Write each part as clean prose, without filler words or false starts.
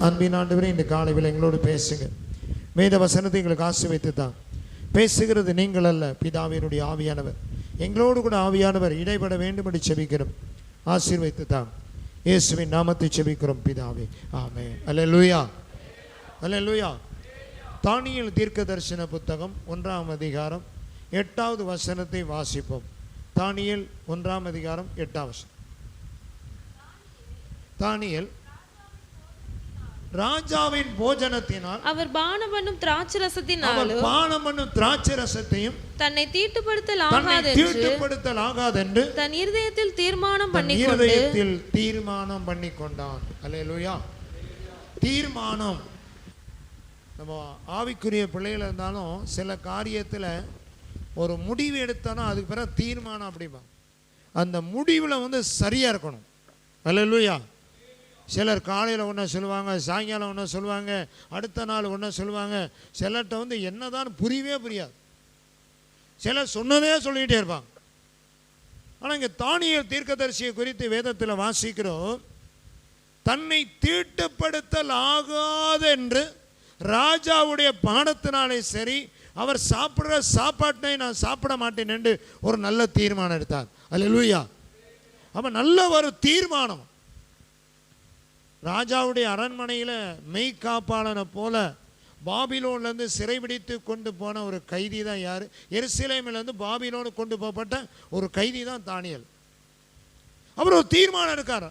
அன்பின் ஆண்டவரே, இந்த காலையில் எங்களோடு பேசுங்க. வேத வசனத்தை எங்களுக்கு ஆசீர்வதித்து தான். பேசுகிறது நீங்கள் அல்ல, பிதாவினுடைய ஆவியானவர். எங்களோடு கூட ஆவியானவர் இடைபட வேண்டும் என்று செபிக்கிறோம். ஆசீர்வதித்து தான். இயேசுவின் நாமத்தை செபிக்கிறோம் பிதாவே, ஆமென். அல்லேலூயா, அல்லேலூயா. தானியேல் தீர்க்கதரிசன புத்தகம் 1ஆம் அதிகாரம் 8வது வசனத்தை வாசிப்போம். தானியேல் 1ஆம் அதிகாரம் 8ஆம் வசனம். தானியேல் ராஜாவின் போஜனத்தினால் அவர் பானம் பண்ணும் திராட்சரசத்தையும் தன்னை தீட்டுப்படுத்தல் ஆகாதென்று தன் இருதயத்தில் தீர்மானம் பண்ணிக்கொண்டான். அல்லேலூயா. தீர்மானம். நம்ம ஆவிக்குரிய பிள்ளைகள் இருந்தாலும் சில காரியத்தில் ஒரு முடிவு எடுத்தானோ அதுக்கு பிறகு தீர்மானம் அப்படிமா. அந்த முடிவில் சரியாக இருக்கணும். அல்லேலூயா. சிலர் காலையில் ஒன்று சொல்லுவாங்க, சாயங்காலம் ஒன்று சொல்லுவாங்க, அடுத்த நாள் ஒன்று சொல்லுவாங்க. சிலர்கிட்ட என்னதான் புரியவே புரியாது. சிலர் சொன்னதே சொல்லிக்கிட்டே இருப்பாங்க. ஆனால் இங்கே தானியேல் தீர்க்கதரிசியை குறித்து வேதத்தில் வாசிக்கிறோம். தன்னை தீட்டுப்படுத்தல் ஆகாது என்று ராஜாவுடைய பானத்தினாலே சரி, அவர் சாப்பிட்ற சாப்பாட்டை நான் சாப்பிட மாட்டேன் என்று ஒரு நல்ல தீர்மானம் எடுத்தார். அல்லேலூயா. அப்போ நல்ல ஒரு தீர்மானம். ராஜாவுடைய அரண்மனையில் மெய்காப்பாளனை போல பாபிலோன்லேருந்து சிறைபிடித்து கொண்டு போன ஒரு கைதி தான் யார்? எருசலேமிலேருந்து பாபிலோனு கொண்டு போகப்பட்ட ஒரு கைதி தான் தானியேல். அவர் ஒரு தீர்மானம் இருக்கார்.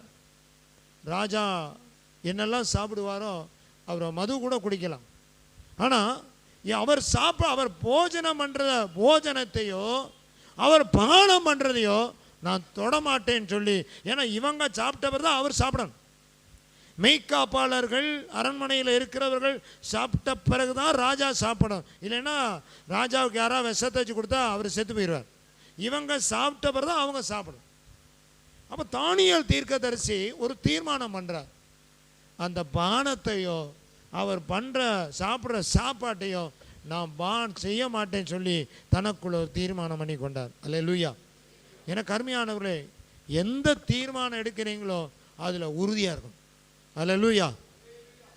ராஜா என்னெல்லாம் சாப்பிடுவாரோ அவர் மது கூட குடிக்கலாம். ஆனால் அவர் போஜனம் பண்ணுற போஜனத்தையோ அவர் பானம் பண்ணுறதையோ நான் தொடமாட்டேன்னு சொல்லி, ஏன்னா இவங்க சாப்பிட்டவர் தான் அவர் சாப்பிடணும். மெய்காப்பாளர்கள் அரண்மனையில் இருக்கிறவர்கள் சாப்பிட்ட பிறகுதான் ராஜா சாப்பிடணும். இல்லைன்னா ராஜாவுக்கு யாராவது விஷத்தை வச்சு கொடுத்தா அவர் செத்து போயிடுவார். இவங்க சாப்பிட்ட பிறகு தான் அவங்க சாப்பிடணும். அப்போ தானியேல் தீர்க்கதரிசி ஒரு தீர்மானம் பண்ணுறார். அந்த பானத்தையோ அவர் சாப்பிட்ற சாப்பாட்டையோ நான் செய்ய மாட்டேன்னு சொல்லி தனக்குள்ள ஒரு தீர்மானம் பண்ணி கொண்டார். அல்லேலூயா. எனக்கு அருமையானவர்களே, எந்த தீர்மானம் எடுக்கிறீங்களோ அதில் உறுதியாக இருக்கும். அல்லேலூயா,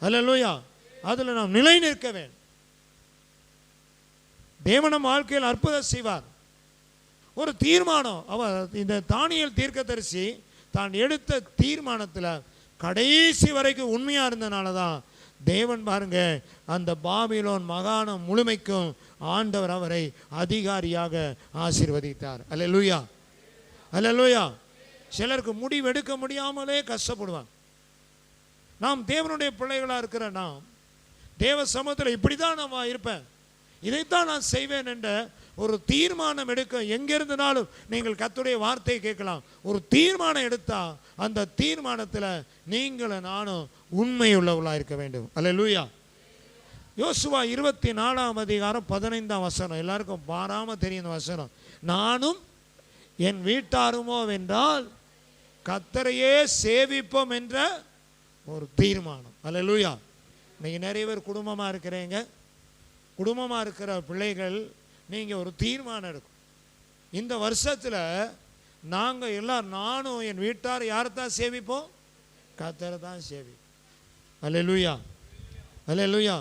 அல்லேலூயா. அதில் நாம் நிலை நிற்க வேண்டும். தேவனம் வாழ்க்கையில் அற்புதம் செய்வார். ஒரு தீர்மானம். அவர் இந்த தானியேல் தீர்க்கதரிசி தான் எடுத்த தீர்மானத்தில் கடைசி வரைக்கும் உண்மையாக இருந்தனால தான் தேவன் பாருங்க அந்த பாபிலோன் மாகாணம் முழுமைக்கும் ஆண்டவர் அவரை அதிகாரியாக ஆசீர்வதித்தார். அல்லேலூயா, அல்லேலூயா. சிலருக்கு முடிவு எடுக்க முடியாமலே கஷ்டப்படுவாங்க. நாம் தேவனுடைய பிள்ளைகளாக இருக்கிற நாம் தேவ சமூகத்தில் இப்படி தான் நான் இருப்பேன், இதைத்தான் நான் செய்வேன் என்ற ஒரு தீர்மானம் எடுக்க எங்கிருந்தனாலும் நீங்கள் கர்த்தருடைய வார்த்தையை கேட்கலாம். ஒரு தீர்மானம் எடுத்தால் அந்த தீர்மானத்தில் நீங்களும் நானும் உண்மையுள்ளவர்களாக இருக்க வேண்டும். அல்லேலூயா. யோசுவா 24ஆம் அதிகாரம் 15ஆம் வசனம். எல்லாருக்கும் பாராமல் தெரியும் வசனம். நானும் என் வீட்டாருமோ வென்றால் கர்த்தரையே சேவிப்போம் என்ற ஒரு தீர்மானம். அல்லேலூயா. இன்னைக்கு நிறைய பேர் குடும்பமாக இருக்கிறீங்க. குடும்பமாக இருக்கிற பிள்ளைகள் நீங்கள் ஒரு தீர்மானம் எடுக்கும். இந்த வருஷத்தில் நாங்கள் எல்லாம் நானும் என் வீட்டார் யாரை தான் சேவிப்போம்? கர்த்தரை தான் சேவிப்போம். அல்லேலூயா, அல்லேலூயா.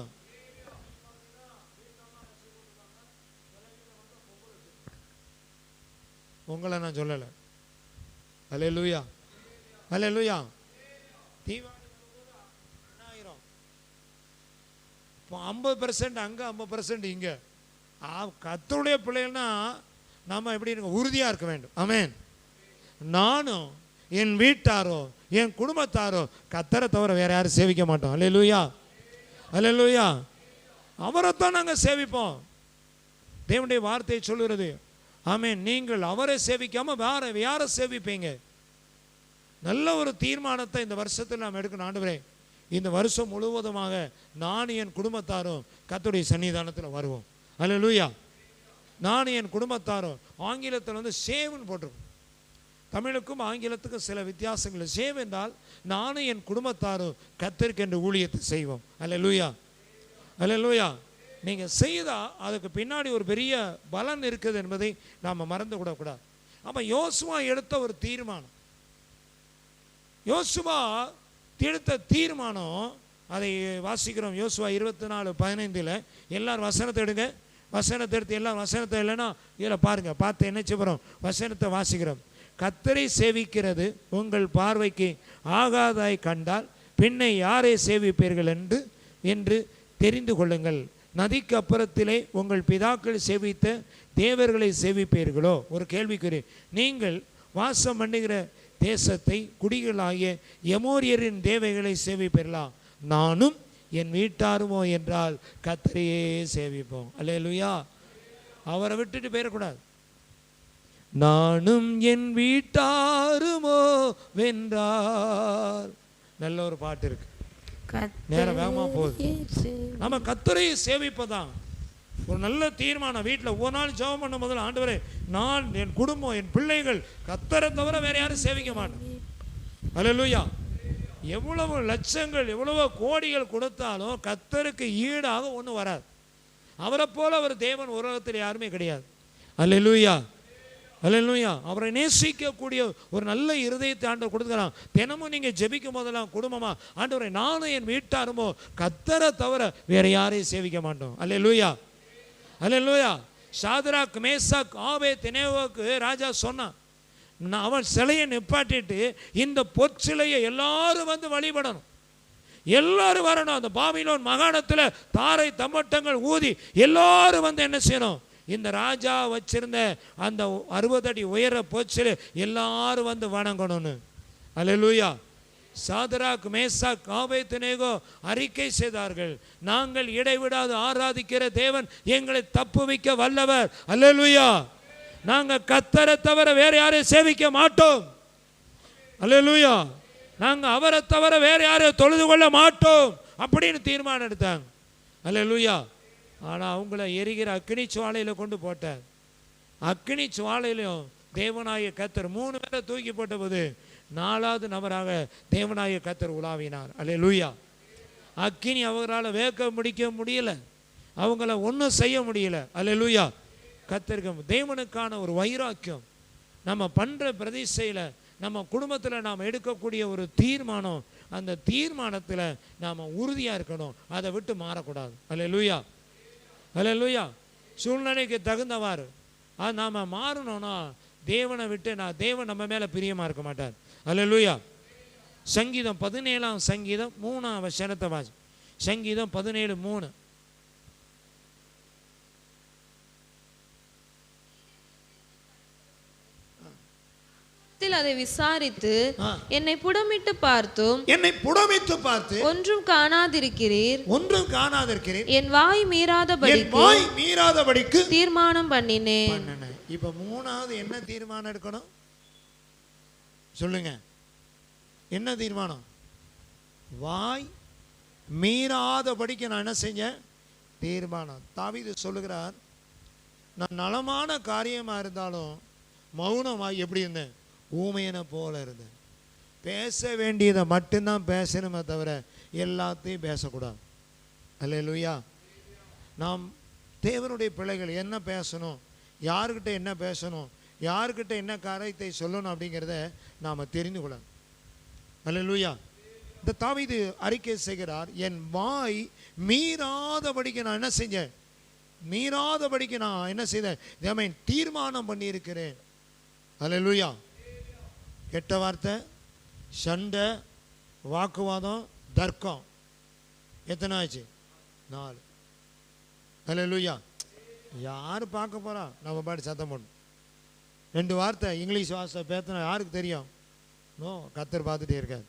உங்களை நான் சொல்லலை. அல்லேலூயா, அல்லேலூயா. தீபாவளி 50% அங்கே 50% இங்கே. கர்த்தருடைய பிள்ளைகள்னா நம்ம எப்படி இருக்க உறுதியாக இருக்க வேண்டும். ஆமென். நானும் என் வீட்டாரோ என் குடும்பத்தாரோ கர்த்தரை தவிர வேற யாரும் சேவிக்க மாட்டோம். அல்லேலூயா, அல்லேலூயா. அவரைத்தான் நாங்கள் சேவிப்போம். தேவனுடைய வார்த்தையை சொல்லுகிறது. ஆமென். நீங்கள் அவரை சேவிக்காமல் வேற யாரை சேவிப்பீங்க? நல்ல ஒரு தீர்மானத்தை இந்த வருஷத்தில் நாம் எடுக்கணும். ஆண்டவரே, இந்த வருஷம் முழுவதுமாக நான் என் குடும்பத்தாரும் கர்த்தருடைய சன்னிதானத்தில் வருவோம். அல்லேலூயா. நான் என் குடும்பத்தாரும், ஆங்கிலத்தில் சேவ்னு போட்டிருக்கும். தமிழுக்கும் ஆங்கிலத்துக்கும் சில வித்தியாசங்கள். சேவ் என்றால் நானும் என் குடும்பத்தாரும் கர்த்தருக்கு என்று ஊழியத்தை செய்வோம். அல்லேலூயா, அல்லேலூயா. நீங்கள் செய்தால் அதுக்கு பின்னாடி ஒரு பெரிய பலன் இருக்குது என்பதை நாம் மறந்து விடக்கூடாது. அப்போ யோசுவா எடுத்த ஒரு தீர்மானம். யோசுவா எடுத்த தீர்மானம் அதை வாசிக்கிறோம். யோசுவா 24:15 எல்லாரும் வசனத்தை எடுங்க. வசனத்தை எடுத்து எல்லாரும் வசனத்தை இல்லைன்னா இதில் பாருங்கள், பார்த்து என்ன செய்கிறோம், வசனத்தை வாசிக்கிறோம். கர்த்தரை சேவிக்கிறது உங்கள் பார்வைக்கு ஆகாதாய் கண்டால் பின்னை யாரை சேவிப்பீர்கள் என்று தெரிந்து கொள்ளுங்கள். நதிக்கு அப்புறத்திலே உங்கள் பிதாக்கள் சேவித்த தேவர்களை சேவிப்பீர்களோ? ஒரு கேள்விக்குறி. நீங்கள் வாசம் பண்ணுகிற தேசத்தை குடிகளாகிய எமோரியரின் தேவைகளை சேவிப்பீர்களா? நானும் என் வீட்டாருமோ என்றால் கர்த்தரையே சேவிப்போம். அல்லேலூயா. அவரை விட்டுட்டு போயிடக்கூடாது. நானும் என் வீட்டாருமோ வென்றார். நல்ல ஒரு பாட்டு இருக்கு, நேரம் வேகமா போகுது. நம்ம கர்த்தரையை சேவிப்பதான் ஒரு நல்ல தீர்மானம். வீட்டில் ஒரு நாள் ஜெபம் பண்ண முதல்ல, ஆண்டவரே நான், என் குடும்பம், என் பிள்ளைகள் கர்த்தரை தவிர வேற யாரும் சேவிக்க மாட்டோம். அல்லேலூயா. எவ்வளவு லட்சங்கள் எவ்வளவோ கோடிகள் கொடுத்தாலும் கர்த்தருக்கு ஈடாக ஒன்றும் வராது. அவரை போல அவர் தேவன் உலகத்தில் யாருமே கிடையாது. அல்லேலூயா, அல்லேலூயா. அவரை நேசிக்கக்கூடிய ஒரு நல்ல இருதயத்தை ஆண்டவர் கொடுக்குறான். தினமும் நீங்கள் ஜெபிக்கும் போதெல்லாம் குடும்பமா, ஆண்டவரை நானும் என் வீட்டாருமோ கர்த்தரை தவிர வேற யாரையும் சேவிக்க மாட்டோம். அல்லேலூயா, அல்லேலூயா. சாத்ராக், மேசாக், ஆபேத்நேகோவுக்கு ராஜா சொன்னான், அவன் சிலையை நிப்பாட்டிட்டு இந்த பொற்சிலையை எல்லாரும் வந்து வழிபடணும், எல்லாரும் வரணும். அந்த பாபிலோன் மாகாணத்தில் தாரை தம்பட்டங்கள் ஊதி எல்லாரும் வந்து என்ன செய்யணும், இந்த ராஜா வச்சிருந்த அந்த 60 அடி உயர பொற்சிலை எல்லாரும் வந்து வணங்கணும்னு. அல்லேலூயா. சாத்ராக், மேசாக், ஆபேத்நேகோ அறிக்கை செய்தார்கள், நாங்கள் இடைவிடாது ஆராதிக்கிற தேவன் எங்களை தப்புவிக்க வல்லவர். அல்லேலூயா. நாங்கள் கர்த்தரை தவிர வேற யாரையும் சேவிக்க மாட்டோம். அல்லேலூயா. நாங்கள் அவரை தவிர வேற யாரையும் தொழுது கொள்ள மாட்டோம் அப்படின்னு தீர்மானம் எடுத்தாங்க. அல்லேலூயா. ஆனால் அவங்கள எரிகிற அக்கினி சுவாலையில் கொண்டு போட்டார். அக்கினி சுவாலையிலும் தேவனாய கர்த்தர் 3 பேரை தூக்கி போட்ட போது 4வது நபராக தேவனாய கர்த்தர் உலாவினார். அல்லேலூயா. அக்கினி அவங்களால் வேக்க முடிக்க முடியல, அவங்கள ஒன்றும் செய்ய முடியல. அல்லேலூயா. கர்த்தருக்கு தேவனுக்கான ஒரு வைராக்கியம் நம்ம பண்ணுற பிரதிஷ்டையில், நம்ம குடும்பத்தில் நாம் எடுக்கக்கூடிய ஒரு தீர்மானம், அந்த தீர்மானத்தில் நாம் உறுதியாக இருக்கணும், அதை விட்டு மாறக்கூடாது. அல்லேலூயா, அல்லேலூயா. சூழ்நிலைக்கு தகுந்தவாறு அது நாம் மாறணும்னா தேவனை விட்டு தேவன் நம்ம மேலே பிரியமாக இருக்க மாட்டார். அல்லேலூயா. சங்கீதம் 17ஆம் சங்கீதம் 3ஆம் வசனத்தை வாசி. சங்கீதம் 17:3. அதை விசாரித்து என்னை புடமிட்டு பார்த்தும் ஒன்றும் காணாதிருக்கிறீர். என் வாய் மீறாதபடிக்கு தீர்மானம் பண்ணினேன். இப்ப 3வது என்ன தீர்மானம் எடுக்கணும் சொல்லுங்க? என்ன தீர்மானம்? வாய் மீறாதபடிக்கு நான் என்ன செஞ்சேன்? தீர்மானம். தாவீது சொல்லுகிறார், நான் நலமான காரியமா இருந்தாலும் மௌனமாய் எப்படி இருந்தேன்? ஊமையனை போல இருந்தேன். பேச வேண்டியதை மட்டும்தான் பேசணுமே தவிர எல்லாத்தையும் பேசக்கூடாது. அல்லேலூயா. நாம் தேவனுடைய பிள்ளைகள் என்ன பேசணும், யாருக்கிட்ட என்ன பேசணும், யாருக்கிட்ட என்ன காரியத்தை சொல்லணும் அப்படிங்கிறத நாம் தெரிந்து கொள்ளணும். அல்லேலூயா. இந்த தாவீது அறிக்கை செய்கிறார், என் வாய் மீறாதபடிக்கு நான் என்ன செஞ்சேன்? மீறாதபடிக்கு நான் என்ன செய்தேன்? தீர்மானம் பண்ணியிருக்கிறேன். அல்லேலூயா. கெட்ட வார்த்தை, சண்டை, வாக்குவாதம், தர்க்கம் எத்தனை ஆச்சு? 4. அல்லேலூயா. யார் பார்க்க போறா? நம்ம பாட்டு சத்தம் போடணும். 2 வார்த்தை இங்கிலீஷ் வார்த்தை பேத்தினா யாருக்கு தெரியும்? நோ, கர்த்தர் பார்த்துட்டே இருக்காரு.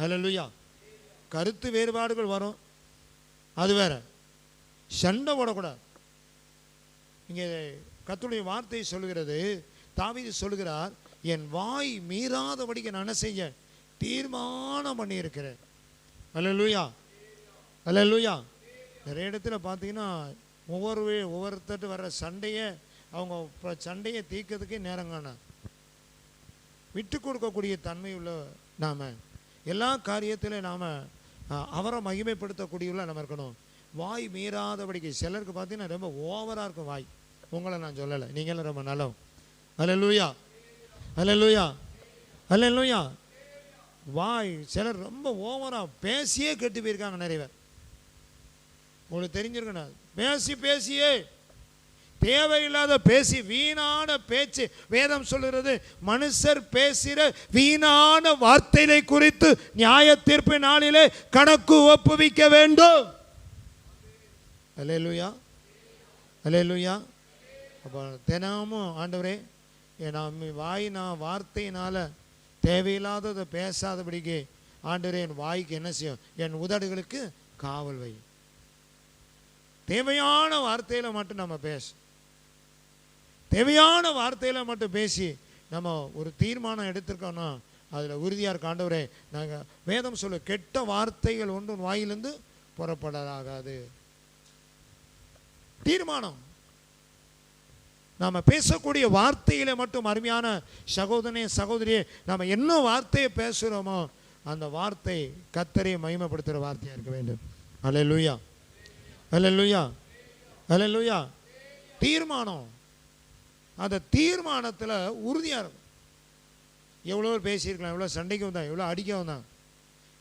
அல்லேலூயா. கருத்து வேறுபாடுகள் வரும், அது வேற. சண்டை போடக்கூடாது. இங்கே கர்த்தருடைய வார்த்தை சொல்லுகிறது, தாவீது சொல்லுகிறார், என் வாய் மீறாதபடிக்கு நான் என்ன செய்ய தீர்மானம் பண்ணியிருக்கிறேன். அல்லேலூயா, அல்லேலூயா. நிறைய இடத்துல பார்த்தீங்கன்னா ஒவ்வொருத்தட்டு வர்ற சண்டையை அவங்க சண்டையை தீர்க்கிறதுக்கே நேரம் காண விட்டு கொடுக்கக்கூடிய தன்மை உள்ள நாம் எல்லா காரியத்திலும் நாம் அவரை மகிமைப்படுத்தக்கூடியவர்களாக நம்ம இருக்கணும். வாய் மீறாதபடிக்கு. சிலருக்கு பார்த்தீங்கன்னா ரொம்ப ஓவராக இருக்கும் வாய். உங்களை நான் சொல்லலை, நீங்களும் ரொம்ப நல்லவங்க. அல்லேலூயா, அல்லேலூயா, அல்லேலூயா. வாய் சிலர் ரொம்ப ஓவராக பேசியே கெட்டு போயிருக்காங்க நிறைய பேர். உங்களுக்கு தெரிஞ்சிருக்கணும், பேசியே தேவையில்லாத பேசி வீணான பேச்சு. வேதம் சொல்லுகிறது, மனுஷர் பேசுகிற வீணான வார்த்தைகளை குறித்து நியாய தீர்ப்பு நாளிலே கணக்கு ஒப்புவிக்க வேண்டும். அல்லேலூயா, அல்லேலூயா. அப்போ தினமும் ஆண்டவரே நான் வார்த்தையினால தேவையில்லாததை பேசாதபடிக்கு ஆண்டவரே என் வாய்க்கு என்ன செய்யும், என் உதடுகளுக்கு காவல் வை. தேவையான வார்த்தையில மட்டும் நம்ம தேவையான வார்த்தையில மட்டும் பேசி நம்ம ஒரு தீர்மானம் எடுத்திருக்கோம்னா அதில் உறுதியாக இருக்க. ஆண்டவரே, நாங்கள் வேதம் சொல்ல கெட்ட வார்த்தைகள் ஒன்றும் வாயிலிருந்து புறப்படாது. தீர்மானம் நாம் பேசக்கூடிய வார்த்தையில மட்டும், அருமையான சகோதரனே சகோதரியே, நம்ம என்ன வார்த்தையை பேசுகிறோமோ அந்த வார்த்தை கர்த்தரை மகிமைப்படுத்துகிற வார்த்தையாக இருக்க வேண்டும். அல்லேலூயா, அல்லேலூயா, அல்லேலூயா. தீர்மானம், அந்த தீர்மானத்தில் உறுதியாக இருக்கும். எவ்வளோ பேசியிருக்கலாம், எவ்வளோ சண்டைக்கு வந்தான், எவ்வளோ அடிக்க வந்தான்,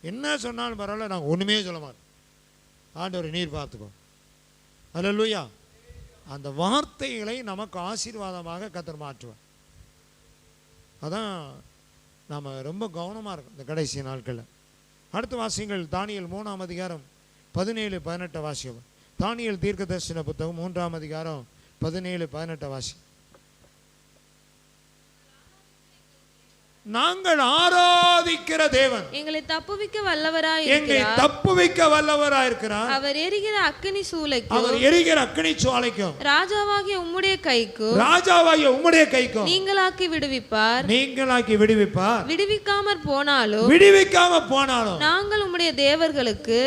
என்ன சொன்னாலும் பரவாயில்ல, நாங்கள் ஒன்றுமே சொல்ல மாட்டோம். ஆண்டவர் நீர் பார்த்துக்கோ. அல்லேலூயா. அந்த வார்த்தைகளை நமக்கு ஆசீர்வாதமாக கர்த்தர் மாற்றுவார். அதான் நாம் ரொம்ப கவனமாக இருக்கும் இந்த கடைசி நாட்களில். அடுத்த வாசியங்கள் தானியேல் 3ஆம் அதிகாரம் 17-18 வாசியம். தானியேல் தீர்க்கதரிசன புத்தகம் 3ஆம் அதிகாரம் 17-18 வாசி. நாங்கள் ஆராதிக்கிற தேவன் எங்களை தப்புவிக்க வல்லவராய் இருக்கிறார். அவர் எரிகிற அக்கினி சூளைக்கும் ராஜாவாகிய உம்முடைய கைக்கும் நீங்களாக்கி விடுவிப்பார். விடுவிக்காமற் போனாலும் நாங்கள் உம்முடைய தேவர்களுக்கு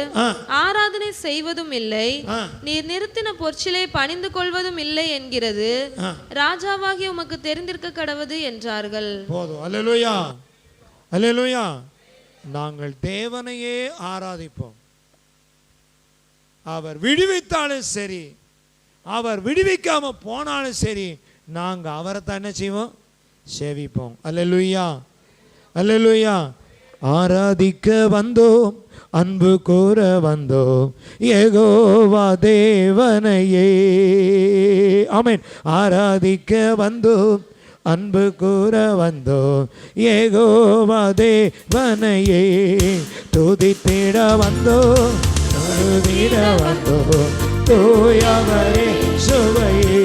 ஆராதனை செய்வதும் இல்லை, நீர் நிறுத்தின பொற்சிலை பணிந்து கொள்வதும் இல்லை என்கிறது ராஜாவாகிய உமக்கு தெரிந்திருக்க கடவது என்றார்கள். போதும். அல்லேலூயா, அல்லேலூயா. நாங்கள் தேவனையே ஆராதிப்போம். அவர் விடுவித்தாலும் சரி, அவர் விடுவிக்காம போனாலும் சரி, நாங்கள் அவரை தான் என்ன செய்வோம், சேவிப்போம். அல்லேலூயா, அல்லேலூயா. ஆராதிக்க வந்தோம், அன்பு கூற வந்தோம், யெகோவா தேவனையே. ஆமென். ஆராதிக்க வந்தோம், அன்பு கூற வந்தோம், யெகோவா தேவனையே. துதித்திட வந்தோம், தொழுதிட வந்தோம், தூயவரே சுவையே.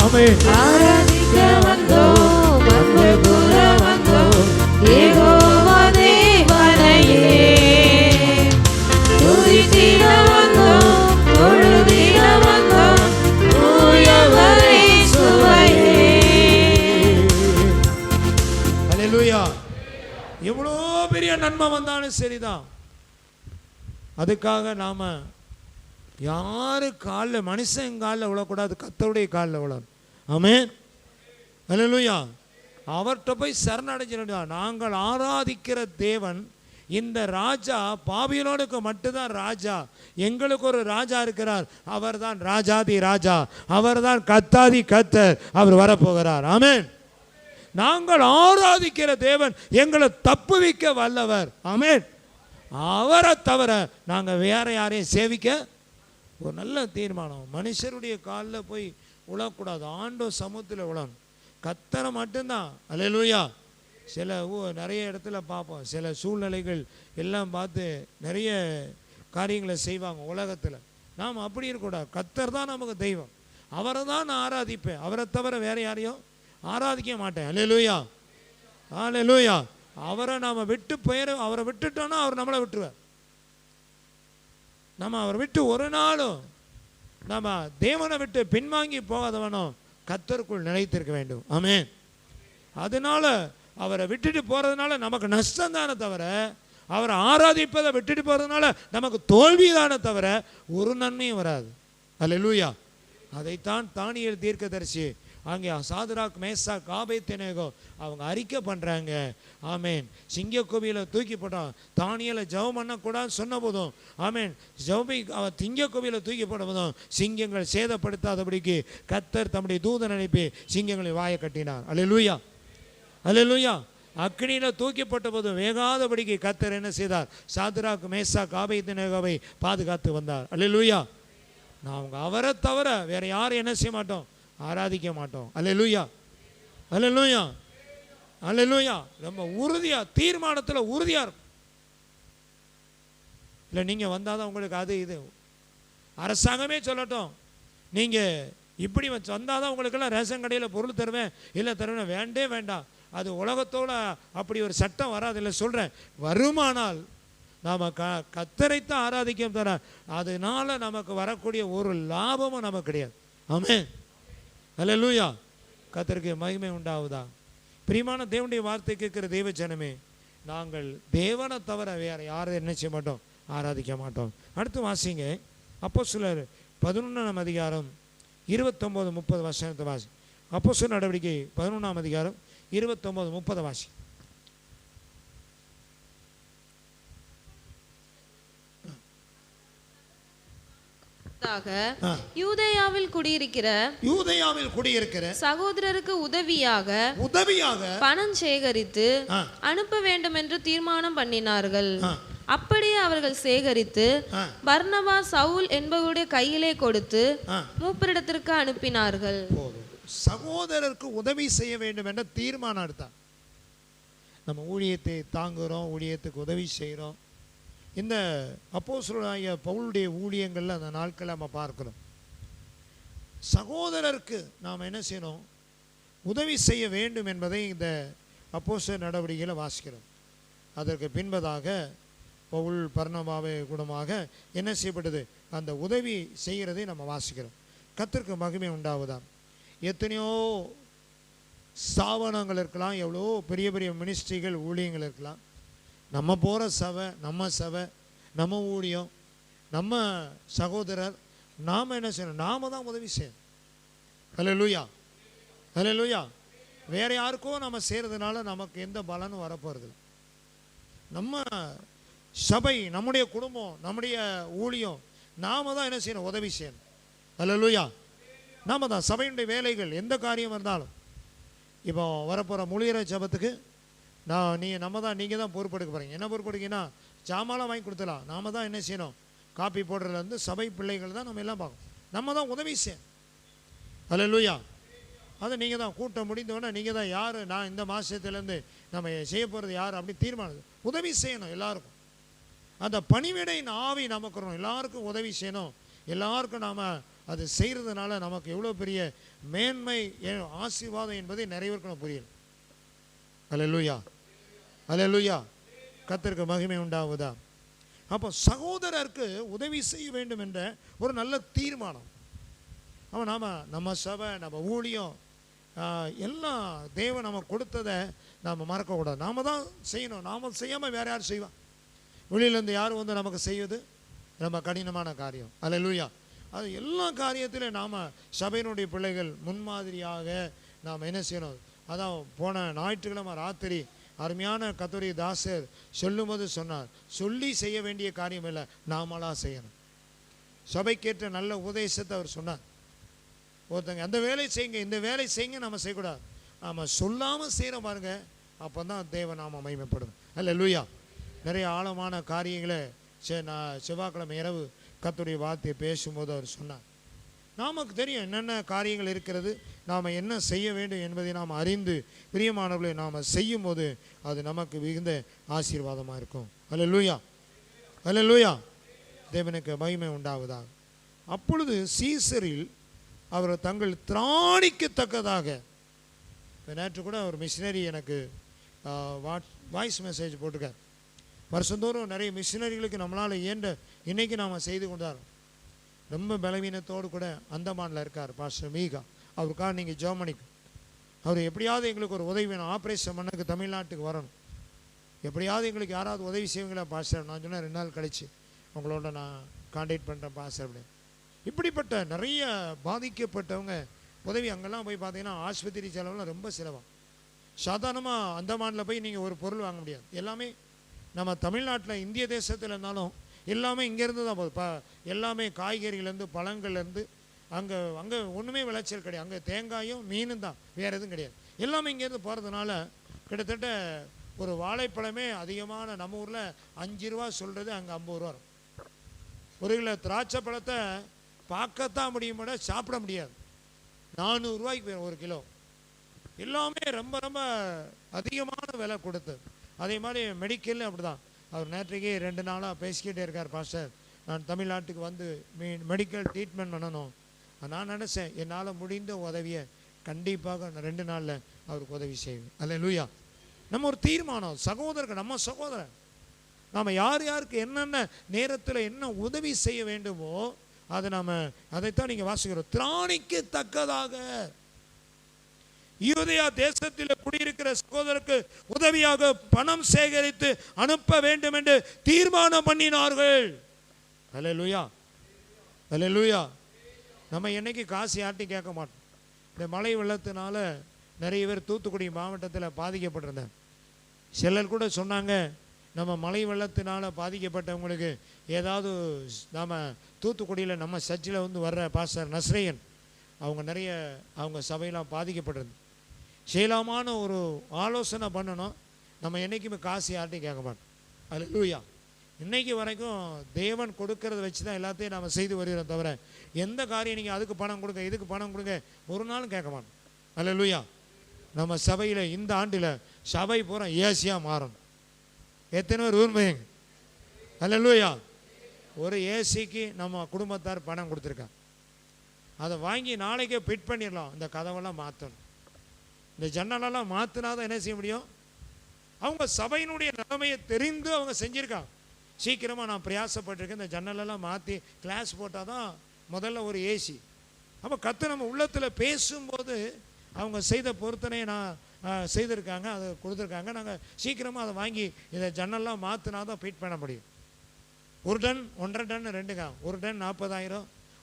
ஆமென். ஆராதிக்க வந்தோம், அன்பு கூற வந்தோம், யெகோவா தேவனையே. துதித்திட வந்தோம், தொழுதிட வந்தோம், தூயவரே சுவையே. அல்லேலூயா. எவ்வளோ பெரிய நன்மை வந்தாலும் சரிதான், அதுக்காக நாம யாரு காலில், மனுஷன் காலில் விழக்கூடாது, கர்த்தருடைய காலில் விழணும். ஆமென். அல்லேலூயா. அவர்கிட்ட போய் சரணடைஞ்சிடணும். நாங்கள் ஆராதிக்கிற தேவன் இந்த ராஜா பாபிலோனுக்கு மட்டும்தான் ராஜா. எங்களுக்கு ஒரு ராஜா இருக்கிறார், அவர் தான் ராஜாதி ராஜா, அவர் தான் கர்த்தாதி கர்த்தர், அவர் வரப்போகிறார். ஆமென். நாங்கள் ஆராதிக்கிற தேவன் எங்களை தப்புவிக்க வல்லவர். ஆமென். அவரை தவிர நாங்கள் வேற யாரையும் சேவிக்க ஒரு நல்ல தீர்மானம். மனுஷருடைய காலில் போய் விழக்கூடாது, ஆண்டவர் சமூகத்தில் விழணும், கர்த்தரை மட்டும்தான். அல்லேலூயா. சில நிறைய இடத்துல பார்ப்போம், சில சூழ்நிலைகள் எல்லாம் பார்த்து நிறைய காரியங்களை செய்வாங்க உலகத்தில். நாம் அப்படி இருக்கக்கூடாது. கர்த்தர் தான் நமக்கு தெய்வம், அவரை தான் நான் ஆராதிப்பேன், அவரை தவிர வேற யாரையும் ஆராதிக்க மாட்டேன். அல்லேலூயா, அல்லேலூயா. அவரை நாம் விட்டு அவரை விட்டுட்டோன்னா அவர் நம்மளை விட்டுருவார். நம்ம அவரை விட்டு ஒரு நாளும் நம்ம தேவனை விட்டு பின்வாங்கி போகாதவனோ கர்த்தருக்குள் நிலைத்திருக்க வேண்டும். ஆமென். அதனால அவரை விட்டுட்டு போறதுனால நமக்கு நஷ்டம் தானே தவிர, அவரை ஆராதிப்பதை விட்டுட்டு போறதுனால நமக்கு தோல்வி தானே தவிர ஒரு நன்மையும் வராது. அல்லேலூயா. அதைத்தான் தானியேல் தீர்க்கதரிசி அங்கே சாதுராக், மேசாக், ஆபேத்நேகோ அவங்க அறிக்கை பண்ணுறாங்க. ஆமேன். சிங்கக்கோவியில் தூக்கி போட்டான். தானியேலை ஜெபம் பண்ணக்கூடாதுன்னு சொன்ன போதும், ஆமேன், திங்கக்கோவியில் தூக்கி போட போதும் சிங்கங்கள் சேதப்படுத்தாதபடிக்கு கர்த்தர் தம்முடைய தூதன் அனுப்பி சிங்கங்களை வாயை கட்டினார். அல்லேலூயா, அல்லேலூயா. அக்னியில் தூக்கப்பட்ட போது வேகாதபடிக்கு கர்த்தர் என்ன செய்தார்? சாத்ராக் மேஷாக் ஆபேத்நேகோவை பாதுகாத்து வந்தார். அல்லேலூயா. நான் அவரை தவிர வேற யாரும் என்ன செய்ய மாட்டோம்? ஆராதிக்க மாட்டோம். அல்லேலூயா, அல்லேலூயா, அல்லேலூயா. ரொம்ப உறுதியா, தீர்மானத்தில் உறுதியா இருக்கும். இல்லை நீங்கள் வந்தால் தான் உங்களுக்கு அது இது அரசாங்கமே சொல்லட்டும், நீங்கள் இப்படி வந்தால் தான் உங்களுக்கெல்லாம் ரேஷன் கடையில் பொருள் தருவேன், இல்லை தருவேன், வேண்டே வேண்டாம். அது உலகத்தோட அப்படி ஒரு சட்டம் வராது. இல்லை சொல்கிறேன், வருமானால் நாம் கர்த்தரைத்தான் ஆராதிக்க தர, அதனால நமக்கு வரக்கூடிய ஒரு லாபமும் நமக்கு கிடையாது. ஆமென், அல்லேலூயா. கர்த்தருக்கு மகிமை உண்டாகுதா? பிரியமான தேவனுடைய வார்த்தை கேட்கிற தேவ ஜனமே, நாங்கள் தேவனை தவிர வேறு யாரும் என்ன செய்ய மாட்டோம்? ஆராதிக்க மாட்டோம். அடுத்து வாசிங்க, அப்போஸ்தலர் 11ஆம் அதிகாரம் 29-30 வசனத்தை வாசி. அப்போஸ்தலர் நடவடிக்கை 11ஆம் அதிகாரம் 29-30 வாசி. யூதேயாவில் குடியிருக்கிற சகோதரருக்கு உதவியாக பணம் சேகரித்து அனுப்ப வேண்டும் என்று தீர்மானம் பண்ணினார்கள். அப்படியே அவர்கள் சேகரித்து பர்னபா, சவுல் என்பவருடைய கையிலே கொடுத்து மூப்பரிடத்திற்கு அனுப்பினார்கள். சகோதரருக்கு உதவி செய்ய வேண்டும் என்ற தீர்மானம் எடுத்தார். நம்ம ஊழியத்தை தாங்குகிறோம், ஊழியத்துக்கு உதவி செய்கிறோம். இந்த அப்போஸ்தலனாகிய பவுலுடைய ஊழியங்களில் அந்த நாட்களை நம்ம பார்க்கிறோம். சகோதரருக்கு நாம் என்ன செய்யணும்? உதவி செய்ய வேண்டும் என்பதை இந்த அப்போஸ்தலர் நடவடிக்கையில் வாசிக்கிறோம். அதற்கு பின்பதாக பவுல் பர்னபாவை கூடமாக என்ன செய்யப்பட்டது? அந்த உதவி செய்கிறதை நம்ம வாசிக்கிறோம். கர்த்தருக்கு மகிமை உண்டாவதாம். எத்தனையோ ஸ்தாபனங்கள் இருக்கலாம், எவ்வளோ பெரிய பெரிய மினிஸ்ட்ரிகள், ஊழியங்கள் இருக்கலாம். நம்ம போகிற சபை, நம்ம ஊழியம், நம்ம சகோதரர், நாம் என்ன செய்யணும்? நாம் தான் உதவி செய்யணும். அல்லேலூயா, அல்லேலூயா. வேறு யாருக்கோ நம்ம செய்கிறதுனால நமக்கு எந்த பலனும் வரப்போகிறது? நம்ம சபை, நம்முடைய குடும்பம், நம்முடைய ஊழியம், நாம தான் என்ன செய்யணும்? உதவி செய்யணும். அல்லேலூயா. நாம தான் சபையுடைய வேலைகள் எந்த காரியம் இருந்தாலும், இப்போ வரப்போகிற முழுகிற ஜபத்துக்கு நீங்கள் தான் பொறுப்பெடுக்க போகிறீங்க. என்ன பொறுப்பெடுக்கீங்கன்னா, ஜாமான்லாம் வாங்கி கொடுத்துலாம். நாம தான் என்ன செய்யணும்? காப்பி போடுறதுலேருந்து சபை பிள்ளைகள் தான் நம்ம எல்லாம் பார்க்கணும். நம்ம தான் உதவி செய்யணும். அல்லேலூயா. அதை நீங்கள் தான் கூட்டம் முடிந்தோடனே நீங்கள் தான் யார், நான் இந்த மாதத்துலேருந்து நம்ம செய்ய போகிறது யார் அப்படின்னு தீர்மானம். உதவி செய்யணும் எல்லாருக்கும். அந்த பணிவிடையின் ஆவி நமக்கு வரணும். எல்லாருக்கும் உதவி செய்யணும். எல்லாருக்கும் நாம் அது செய்கிறதுனால நமக்கு எவ்வளோ பெரிய மேன்மை, ஆசீர்வாதம் என்பதை நிறைய பேருக்கு நம்ம புரியணும். அல்லேலூயா, அல்லேலூயா. கர்த்தருக்கு மகிமை உண்டாகுதா? அப்போ சகோதரருக்கு உதவி செய்ய வேண்டும் என்ற ஒரு நல்ல தீர்மானம். அவன் நம்ம சபை, நம்ம ஊழியம் எல்லாம் தேவன் நம்ம கொடுத்ததை நாம் மறக்கக்கூடாது. நாம் தான் செய்யணும். நாம் செய்யாமல் வேறு யார் செய்வான்? வெளியிலேருந்து யாரும் வந்து நமக்கு செய்வது ரொம்ப கடினமான காரியம். அல்லேலூயா. அது எல்லா காரியத்திலும் நாம் சபையினுடைய பிள்ளைகள் முன்மாதிரியாக நாம் என்ன செய்யணும்? அதான் போன ஞாயிற்றுக்கிழமை ராத்திரி அருமையான கர்த்தருடைய தாசர் சொல்லும்போது சொன்னார், சொல்லி செய்ய வேண்டிய காரியம் இல்லை, நாமளாக செய்யணும். சபைக்கேற்ற நல்ல உபதேசத்தை அவர் சொன்னார். ஒருத்தங்க அந்த வேலை செய்யுங்க, இந்த வேலை செய்யுங்க நம்ம செய்யக்கூடாது. நாம் சொல்லாமல் செய்கிற பாருங்க, அப்போ தான் தேவ நாம மகிமைப்படும். அல்லேலூயா. நிறைய ஆழமான காரியங்களை நான் செவ்வாய்க்கிழமை இரவு கர்த்தருடைய வார்த்தையை பேசும்போது அவர் சொன்னார். நமக்கு தெரியும் என்னென்ன காரியங்கள் இருக்கிறது, நாம் என்ன செய்ய வேண்டும் என்பதை நாம் அறிந்து பிரியமானவர்களை நாம் செய்யும் போது அது நமக்கு மிகுந்த ஆசீர்வாதமாக இருக்கும். அல்லேலூயா, அல்லேலூயா. தேவனுக்கு மகிமை உண்டாவதாக. அப்பொழுது சீசரில் அவர் தங்கள் திராணிக்கத்தக்கதாக, இப்போ நேற்று கூட ஒரு மிஷினரி எனக்கு வாய்ஸ் மெசேஜ் போட்டிருக்கார். வருஷந்தோறும் நிறைய மிஷினரிகளுக்கு நம்மளால் இயன்ற இன்றைக்கி நாம் செய்து கொண்டாரோம். ரொம்ப பலவீனத்தோடு கூட அந்தமானில் இருக்கார் பாஸ்டர் மீகா. அவருக்காக நீங்கள் ஜெர்மனிக்கு, அவர் எப்படியாவது எங்களுக்கு ஒரு உதவி வேணும், ஆப்ரேஷன் பண்ணக்கு தமிழ்நாட்டுக்கு வரணும், எப்படியாவது எங்களுக்கு யாராவது உதவி செய்வீங்களா பாஸ்டர்? நான் சொன்னேன் 2 நாள் கழிச்சு உங்களோட நான் கான்டாக்ட் பண்ணுறேன் பாஸ்டர் அப்படின்னு. இப்படிப்பட்ட நிறைய பாதிக்கப்பட்டவங்க உதவி. அங்கெல்லாம் போய் பார்த்தீங்கன்னா ஆஸ்பத்திரி செலவுலாம் ரொம்ப செலவாகும். சாதாரணமாக அந்தமானில் போய் நீங்கள் ஒரு பொருள் வாங்க முடியாது. எல்லாமே நம்ம தமிழ்நாட்டில் இந்திய தேசத்தில் இருந்தாலும் எல்லாமே இங்கேருந்து தான் போகுது. எல்லாமே காய்கறிலேருந்து பழங்கள்லேருந்து அங்கே ஒன்றுமே விளைச்சல் கிடையாது. அங்கே தேங்காயும் மீனும் தான், வேறு எதுவும் கிடையாது. எல்லாமே இங்கேருந்து போகிறதுனால கிட்டத்தட்ட ஒரு வாழைப்பழமே அதிகமான நம்ம ஊரில் 5 ரூபா சொல்கிறது அங்கே 50 ரூபா வரும். ஒரு கிலோ திராட்சை பழத்தை பார்க்கத்தான் முடியுமாட, சாப்பிட முடியாது. 400 ரூபாய்க்கு போயிடும் ஒரு கிலோ. எல்லாமே ரொம்ப ரொம்ப அதிகமான விலை கொடுத்தது. அதே மாதிரி மெடிக்கல் அப்படி தான். அவர் நேற்றைக்கு 2 நாளாக பேசிக்கிட்டே இருக்கார், பாஸ்டர் நான் தமிழ்நாட்டுக்கு வந்து மெடிக்கல் ட்ரீட்மெண்ட் பண்ணணும். நான் நினச்சேன் என்னால் முடிந்த உதவியை கண்டிப்பாக 2 நாளில் அவருக்கு உதவி செய்வேன். அல்லேலூயா. நம்ம ஒரு தீர்மானம், சகோதரர்கள், நம்ம சகோதரன், நாம் யார் யாருக்கு என்னென்ன நேரத்தில் என்ன உதவி செய்ய வேண்டுமோ அதைத்தான் நீங்கள் வாசிக்கிறோம். திராணிக்கு தக்கதாக யூதேயா தேசத்தில் குடியிருக்கிற சகோதரருக்கு உதவியாக பணம் சேகரித்து அனுப்ப வேண்டும் என்று தீர்மானம் பண்ணினார்கள். அல்லேலூயா, அல்லேலூயா. நம்ம என்னைக்கு காசு யார்ட்டையும் கேட்க மாட்டோம். இந்த மழை வெள்ளத்தினால நிறைய பேர் தூத்துக்குடி மாவட்டத்தில் பாதிக்கப்பட்டிருந்தாங்க. சிலர் கூட சொன்னாங்க, நம்ம மழை வெள்ளத்தினால் பாதிக்கப்பட்டவங்களுக்கு ஏதாவது நம்ம தூத்துக்குடியில் நம்ம சர்ச்சில் வந்து வர்ற பாஸ்டர் நஸ்ரையன் அவங்க சபையெல்லாம் பாதிக்கப்பட்டிருந்து செய்யலாமான ஒரு ஆலோசனை பண்ணணும். நம்ம என்றைக்குமே காசு யார்ட்டையும் கேட்க மாட்டோம். அல்லேலூயா. இன்றைக்கு வரைக்கும் தேவன் கொடுக்கறத வச்சு தான் எல்லாத்தையும் நாம் செய்து வருகிறோம். தவிர எந்த காரியம் நீங்கள் அதுக்கு பணம் கொடுங்க இதுக்கு பணம் கொடுங்க ஒரு நாளும் கேட்க மாட்டோம். அல்லேலூயா. நம்ம சபையில் இந்த ஆண்டில் சபை பூரா ஏசியாக மாறணும். எத்தனை பேர் உண்மைங்க? அல்லேலூயா. ஒரு ஏசிக்கு நம்ம குடும்பத்தார் பணம் கொடுத்துருக்காங்க. அதை வாங்கி நாளைக்கே ஃபிட் பண்ணிடலாம். இந்த கதவெல்லாம் மாற்றணும், இந்த ஜன்னலெல்லாம் மாற்றினா தான் என்ன செய்ய முடியும். அவங்க சபையினுடைய நிலைமையை தெரிந்து அவங்க செஞ்சுருக்காங்க. சீக்கிரமாக நான் பிரயாசப்பட்டிருக்கேன், இந்த ஜன்னலெல்லாம் மாற்றி கிளாஸ் போட்டால் தான் முதல்ல ஒரு ஏசி. அப்போ கர்த்தர் நம்ம உள்ளத்தில் பேசும்போது அவங்க செய்த பொருத்தனையை நான் செய்திருக்காங்க, அதை கொடுத்துருக்காங்க. நாங்கள் சீக்கிரமாக அதை வாங்கி இதை ஜன்னல்லாம் மாற்றினா தான் ஃபிட் பண்ண முடியும். 1 டன் 1.5 டன் 2 கா 1 டன் 40,000,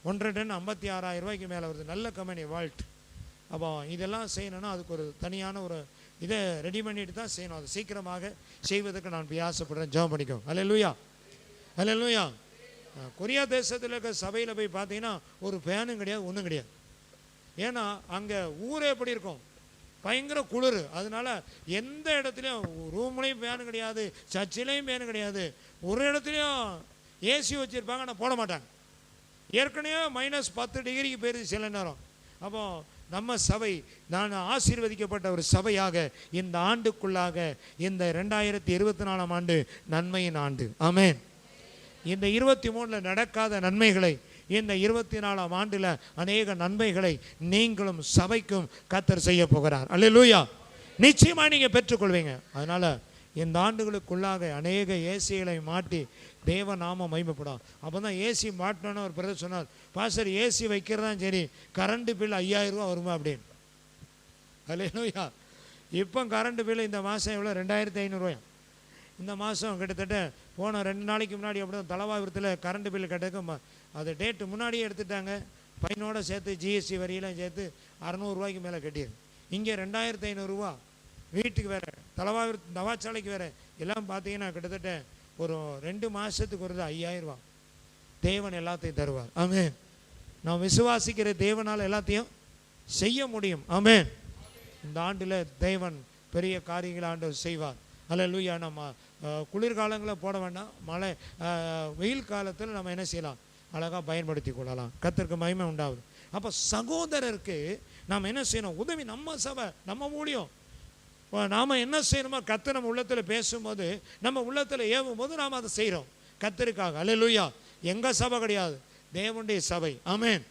1.5 டன் 56,000 ரூபாய்க்கு மேலே வருது. நல்ல கம்பெனி வால்ட். அப்போ இதெல்லாம் செய்யணும்னா அதுக்கு ஒரு தனியான ஒரு இதை ரெடி பண்ணிட்டு தான் செய்யணும். அது சீக்கிரமாக செய்வதற்கு நான் பிரயாசப்படுறேன். ஜெபம் பண்ணிக்கோ. அல்லேலூயா, அல்லேலூயா. கொரியா தேசத்தில் இருக்க சபையில் போய் பார்த்தீங்கன்னா ஒரு ஃபேனும் கிடையாது, ஒன்றும் கிடையாது. ஏன்னா அங்கே ஊரே எப்படி இருக்கும், பயங்கர குளிர். அதனால எந்த இடத்துலையும் ரூம்லேயும் ஃபேனு கிடையாது, சர்ச்சிலையும் ஃபேனு கிடையாது. ஒரு இடத்துலையும் ஏசி வச்சுருப்பாங்க, ஆனால் போட மாட்டாங்க. ஏற்கனவே -10 டிகிரிக்கு போயிருது சில நேரம். அப்போ நம்ம சபை நான் ஆசீர்வதிக்கப்பட்ட ஒரு சபையாக இந்த ஆண்டுக்குள்ளாக இந்த 2024ஆம் ஆண்டு நன்மையின் ஆண்டு. ஆமென். இந்த 23 நடக்காத நன்மைகளை இந்த 24ஆம் ஆண்டில் அநேக நன்மைகளை நீங்களும் சபைக்கும் கர்த்தர் செய்ய போகிறார். அல்லேலூயா. நிச்சயமாக நீங்கள் பெற்றுக்கொள்வீங்க. அதனால் இந்த ஆண்டுகளுக்குள்ளாக அநேக ஏசிகளை மாட்டி தேவ நாமம் மகிமைப்படும். அப்போ தான் ஏசி மாட்டணும்னு ஒரு பிரதர் சொன்னார், பாஸ்டர் ஏசி வைக்கிறதான் சரி, கரண்ட் பில் 5,000 ரூபா வருமா அப்படின்னு. அல்லேலூயா. இப்போ கரண்ட் பில் இந்த மாதம் எவ்வளோ, 2,500 ரூபாயா. இந்த மாதம் கிட்டத்தட்ட போன 2 நாளைக்கு முன்னாடி அப்படி தான் தலவாபுரத்தில் கரண்ட் பில் கட்டக்க அது டேட்டு முன்னாடியே எடுத்துட்டாங்க. பையனோட சேர்த்து ஜிஎஸ்டி வரியெல்லாம் சேர்த்து 600 ரூபாய்க்கு மேலே கட்டிடுது. இங்கே 2,500 ரூபா வீட்டுக்கு வேறு, தலவாபுரத்து நவாச்சாலைக்கு வேறு, எல்லாம் பார்த்தீங்கன்னா கிட்டத்தட்ட ஒரு 2 மாதத்துக்கு வருது 5,000 ரூபா. தேவன் எல்லாத்தையும் தருவார். ஆமென். நான் விசுவாசிக்கிற தேவனால் எல்லாத்தையும் செய்ய முடியும். ஆமென். இந்த ஆண்டில் தேவன் பெரிய காரியங்களை ஆண்டவர் செய்வார். அல்லேலூயா. நம்ம குளிர்காலங்களில் போட வேண்டாம், மழை வெயில் காலத்தில் நம்ம என்ன செய்யலாம், அழகாக பயன்படுத்தி கொள்ளலாம். கர்த்தருக்கு மகிமை உண்டாகுது. அப்போ சகோதரருக்கு நாம் என்ன செய்யணும், உதவி. நம்ம சபை, நம்ம ஊழியம், நாம் என்ன செய்யணுமோ கர்த்தர் நம்ம உள்ளத்தில் பேசும்போது, நம்ம உள்ளத்தில் ஏவும் போது நாம் அதை செய்கிறோம் கர்த்தருக்காக. அல்லேலூயா. எங்கள் சபை கிடையாது, தேவனுடைய சபை. ஆமென்.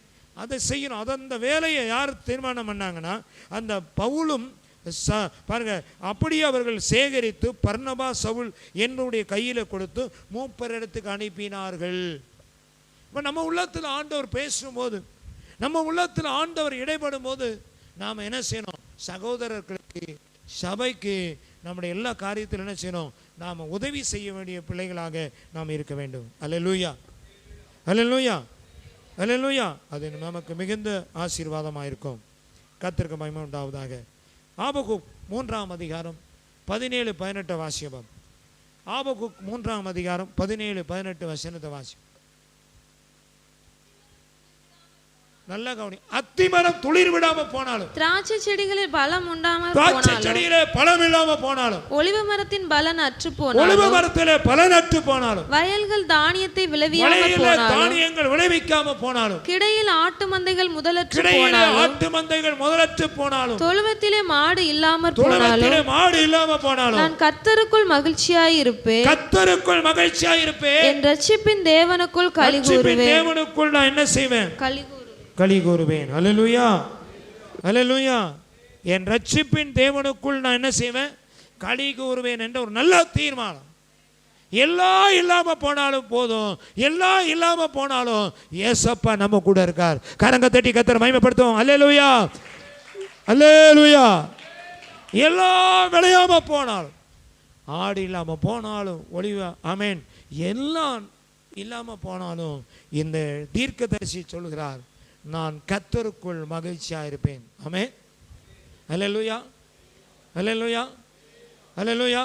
அதை செய்யணும். அதை அந்த வேலையை யார் தீர்மானம் பண்ணாங்கன்னா, அந்த பவுலும் பாருங்க, அப்படியே அவர்கள் சேகரித்து பர்னபா சவுல் என்னுடைய கையில் கொடுத்து மூப்பரிடத்துக்கு அனுப்பினார்கள். இப்போ நம்ம உள்ளத்தில் ஆண்டவர் பேசும்போது, நம்ம உள்ளத்தில் ஆண்டவர் இடைப்படும் போது நாம் என்ன செய்யணும், சகோதரர்களுக்கு சபைக்கு நம்முடைய எல்லா காரியத்திலும் என்ன செய்யணும், நாம் உதவி செய்ய வேண்டிய பிள்ளைகளாக நாம் இருக்க வேண்டும். அல்லேலூயா, அல்லேலூயா, அல்லேலூயா. அது நமக்கு மிகுந்த ஆசீர்வாதமாக இருக்கும். கர்த்தருக்கு மகிமை உண்டாவதாக. ஆபகுக் 3ஆம் அதிகாரம் 17-18 வாசியம். ஆபகுக் 3ஆம் அதிகாரம் 17-18 வசனத்தை வாசியம். நல்ல கவனி. அத்திமரம் துளிர் விடாம போனாலும், திராட்சை செடிகளில் பலம் உண்டாமல் திராட்சை செடியிலே பலம் இல்லாம போனாலும், ஒலிவ மரத்தின் பலன் அற்று போனாலும், ஒலிவ மரத்திலே பலன் அற்று போனாலும், வயல்கள் தானியத்தை விளைவிக்காம போனாலும், தானியங்கள் விளைவிக்காம போனாலும், கிடையில் ஆட்டு மந்தைகள் முதலற்று கிடையிலே போனாலும், ஆட்டு மந்தைகள் முதலற்று போனாலும், தொழுவத்திலே மாடு இல்லாமற் போனாலும், மாடு இல்லாம போனாலும், நான் கர்த்தருக்குள் மகிழ்ச்சியாய் இருப்பேன், கர்த்தருக்குள் மகிழ்ச்சியாய் இருப்பேன், என் ரட்சிப்பின் தேவனுக்குள் களி கூறுவேன். தேவனுக்குள் நான் என்ன செய்வேன்? களி கூறுவேன். அல்லேலூயா, அல்லேலூயா. என் ரட்சிப்பின் தேவனுக்குள் நான் என்ன செய்வேன்? களி கூறுவேன் என்ற ஒரு நல்ல தீர்மானம். எல்லாம் இல்லாம போனாலும் போதும், எல்லாம் இல்லாம போனாலும் ஏசப்பா நம்ம கூட இருக்கார். கரங்க தட்டி கர்த்தரை மகிமைப்படுத்துவோம். அல்லேலூயா, அல்லேலூயா. எல்லாம் விளையாம போனாலும், ஆடு இல்லாம போனாலும், ஒளிவ ஆமென், எல்லாம் இல்லாம போனாலும் இந்த தீர்க்கதரிசி சொல்கிறார், நான் கர்த்தருக்குள் மகிழ்ச்சியா இருப்பேன். ஆமென். அல்லேலூயா, அல்லேலூயா, அல்லேலூயா,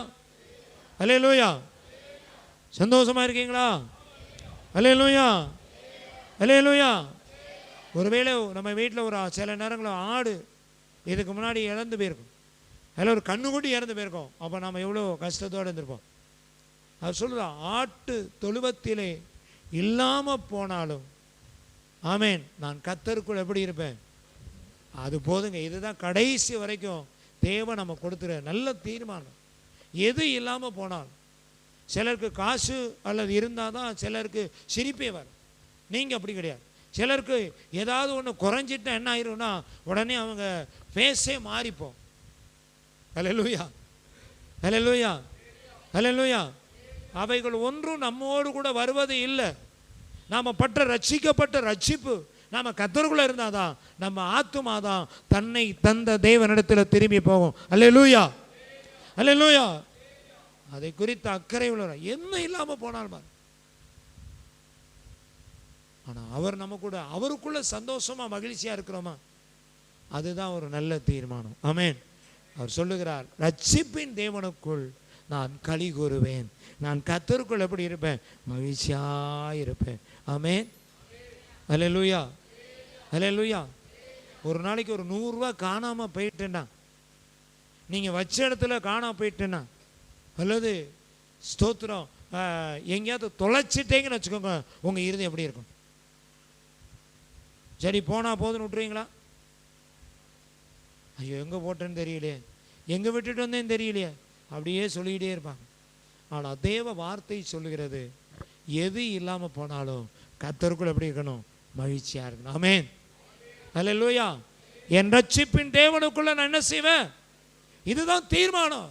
அல்லேலூயா. சந்தோஷமா இருக்கீங்களா? அல்லேலூயா, அல்லேலூயா. ஒருவேளை நம்ம வீட்டில் ஒரு சில நேரங்களில் ஆடு இதுக்கு முன்னாடி இறந்து போயிருக்கும், அதில் ஒரு கண்ணுக்குட்டி இறந்து போயிருக்கோம். அப்போ நம்ம எவ்வளோ கஷ்டத்தோடு இருந்திருப்போம். அது சொல்லுதா, ஆட்டு தொழுவத்திலே இல்லாமல் போனாலும் ஆமேன், நான் கர்த்தருக்குள் எப்படி இருப்பேன்? அது போதுங்க. இதுதான் கடைசி வரைக்கும் தேவன் நம்ம கொடுத்துற நல்ல தீர்மானம். எது இல்லாமல் போனாலும், சிலருக்கு காசு அல்லது இருந்தால் தான் சிலருக்கு சிரிப்பே வரும். நீங்கள் அப்படி கிடையாது. சிலருக்கு ஏதாவது ஒன்று குறைஞ்சிட்டா என்ன ஆயிரும்னா உடனே அவங்க ஃபேஸே மாறிப்போம். அல்லேலூயா, அல்லேலூயா, அல்லேலூயா. அவைகள் ஒன்றும் நம்மோடு கூட வருவது இல்லை. நாம் ரட்சிக்கப்பட்ட ரட்சிப்பு நாம் கர்த்தருக்குள்ள இருந்தாதான் நம்ம ஆத்துமாதான் தன்னை தந்த தேவனிடத்தில் திரும்பி போகும். அல்லேலூயா, அல்லேலூயா. அதை குறித்த அக்கறை உள்ளவர் என்ன இல்லாமல் போனாலும், ஆனால் அவர் நம்ம கூட அவருக்குள்ள சந்தோஷமா மகிழ்ச்சியா இருக்கிறோமா, அதுதான் ஒரு நல்ல தீர்மானம். ஆமென். அவர் சொல்லுகிறார், ரட்சிப்பின் தேவனுக்குள் நான் களி கூறுவேன். நான் கர்த்தருக்குள் எப்படி இருப்பேன்? மகிழ்ச்சியா இருப்பேன். ஆமென். அல்லேலூயா, அல்லேலூயா. ஒரு நாளைக்கு ஒரு 100 ரூபா காணாம போயிட்டேன்னா, நீங்க வச்ச இடத்துல காணாம போயிட்டேன்னா, அல்லது ஸ்தோத்திரம் எங்கேயாவது தொலைச்சிட்டேங்கன்னு வச்சுக்கோங்க, உங்க இருதயம் எப்படி இருக்கும்? சரி போனா போதுன்னு விட்டுருவீங்களா? ஐயோ எங்கே போட்டேன்னு தெரியலையே, எங்கே விட்டுட்டு வந்தேன்னு தெரியலையே, அப்படியே சொல்லிக்கிட்டே இருப்பாங்க. ஆனால் தேவ வார்த்தை சொல்லுகிறது, எது இல்லாமல் போனாலும் கர்த்தருக்குள் எப்படி இருக்கணும்? மகிழ்ச்சியாக இருக்கணும். ஆமென். அல்லேலூயா. என் ரட்சிப்பின் தேவனுக்குள்ள நான் என்ன செய்வேன்? இதுதான் தீர்மானம்.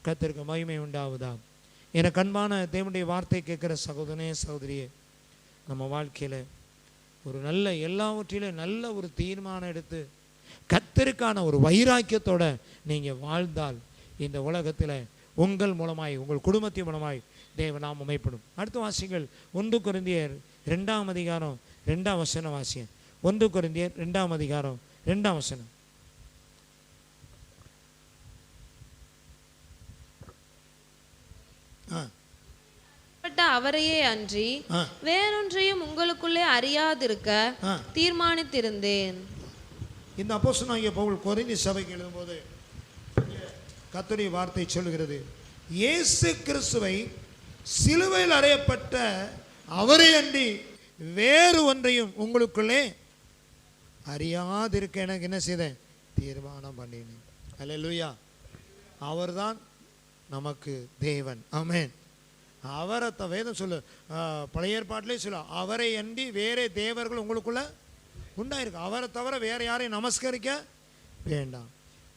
கர்த்தருக்கு மகிமை உண்டாவதா. எனக்கு அன்பான தேவனுடைய வார்த்தை கேட்குற சகோதரனே சகோதரியே, நம்ம வாழ்க்கையில் ஒரு நல்ல எல்லாவற்றிலும் நல்ல ஒரு தீர்மானம் எடுத்து கர்த்தருக்கான ஒரு வைராக்கியத்தோட நீங்கள் வாழ்ந்தால் இந்த உலகத்தில் உங்கள் மூலமாய் உங்கள் குடும்பத்தின் மூலமாய் தேவநாமம் அமைப்படும். அடுத்த வாசிங்கள் 1 கொரிந்தியர் 2ஆம் அதிகாரம் 2ஆம் வசனம் வாசியம். 1 கொரிந்தியர் 2ஆம் அதிகாரம் 2ஆம் வசனம். அவரையே அன்றி வேறொன்றையும் உங்களுக்குள்ளே அறியாதிருக்க தீர்மானித்திருந்தேன். இந்த அப்போஸ்தலனாகிய பவுல் கொரிந்தி சபைக்கு எழுதும்போது கர்த்தருடைய வார்த்தை சொல்கிறது, இயேசு கிறிஸ்துவை சிலுவையில் அறையப்பட்ட அவரை அன்றி வேறு ஒன்றையும் உங்களுக்குள்ளே அறியாதிருக்க எனக்கு என்ன செய்தேன்? தீர்மானம் பண்ணினேன். அல்லேலூயா. அவர்தான் நமக்கு தேவன். ஆமென். அவரை வேதம் சொல்லு, பழைய ஏற்பாட்டிலே சொல்ல, அவரை அன்றி வேறே தேவர்கள் உங்களுக்குள்ள உண்டாயிருக்கு. அவரை தவிர வேற யாரையும் நமஸ்கரிக்க வேண்டாம்.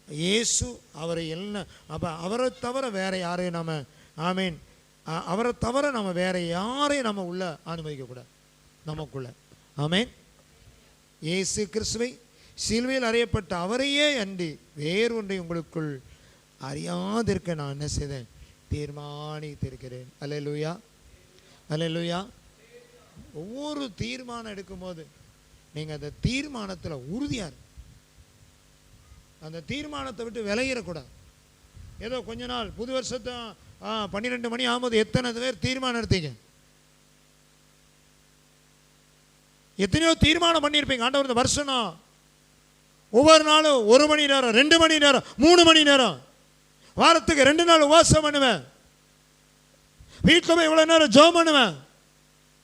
இயேசு அவரை என்ன, அப்போ அவரை தவிர வேற யாரையும் நம்ம ஆமீன் அவரை தவிர நம்ம வேற யாரையும் நம்ம உள்ள அனுமதிக்கக்கூடாது நமக்குள்ள. ஆமீன். இயேசு கிறிஸ்துவை சிலுவையில் அறையப்பட்ட அவரையே அன்றி வேறொன்றை உங்களுக்குள் அறியாதிருக்க நான் என்ன செய்தேன்? தீர்மானித்திருக்கிறேன். அல்லேலூயா, அல்லேலூயா. ஒவ்வொரு தீர்மானம் எடுக்கும்போது நீங்கள் அந்த தீர்மானத்தில் உறுதியாக இருக்கு. அந்த தீர்மானத்தை விட்டு விலகிடக்கூடாது. ஏதோ கொஞ்ச நாள் புது வருஷத்தை 12 மணி ஆகும்போது எத்தனை பேர் தீர்மானம் எடுத்தீங்க? எத்தனையோ தீர்மானம் பண்ணியிருப்பீங்க, ஆண்டவர் இந்த வருஷம் ஒவ்வொரு நாளும் 1 மணி நேரம், 2 மணி நேரம், 3 மணி நேரம், வாரத்துக்கு 2 நாள் உபவாசம் பண்ணுவேன், வீட்டில் போய் இவ்வளோ நேரம் ஜெபம் பண்ணுவேன்.